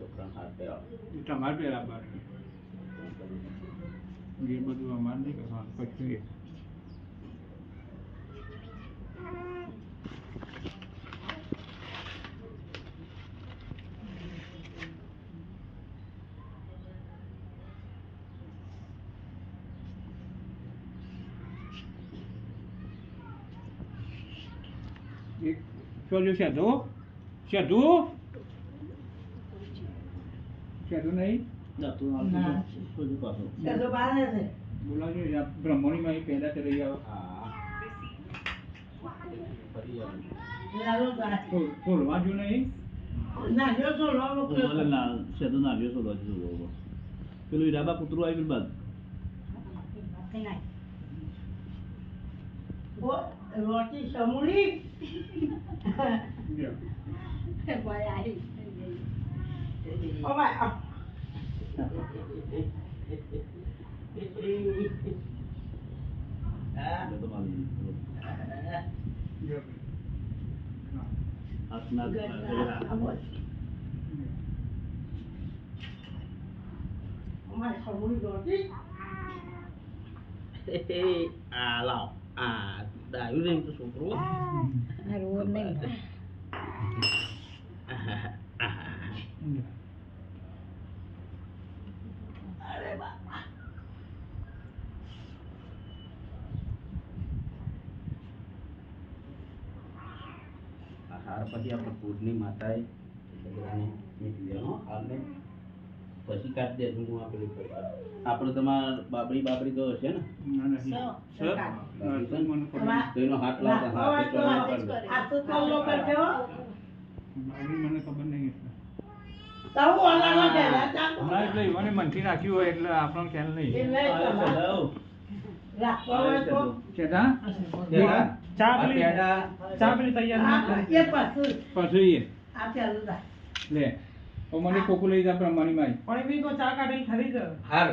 છોકરાને હાથ પહેરાવો. તમારે પેલા બાર એ બધું અમારે નહીં કરવાનું પછી શું સેધો સેધુ સેધુ નહીં નતું આવતું તો શું પાછું? બોલાવજો બ્રહ્મણી માં પેદા થઈ આવો હા. ફરી આવવાનું. ફોલવા જો નહીં ઓલે ના સેદો નાગ્યો સોલો હજી સોલો. પેલું ઈરાબા કૂતરું આવી પેલું બાદ. રોટી સમૂળી ઓ ભાઈ એટલે તો મારી હાથના અમારે સમૂળી રોટી આ લાવ આ ડાયું નહીં તો છોકરું. અરે બાપા હાર પછી આપણે પૂરની માતાએ હારને પછી કાઢી દેજો. હું આપેલી આપણે તમારે બાબરી બાબરી તો હશે ને તો એનો હાથ લાવતા હાથે ચોળવા કરજો. આ તો ચાલો કરજો મને ખબર નહીં તો ઓલાનો પહેલા ચાલો હમણાં એટલે મને મનથી નાખ્યું હોય એટલે આપણને ખ્યાલ નહીં રાખવા હોય તો ચેતા ચા પેલી તૈયાર આ એ પાછું પછી આ ચાલુ રાખ લે મને કોકુ લઈ જા પ્રમાણી માં પણ એવી તો ચા કાઢી ખરી જ હાર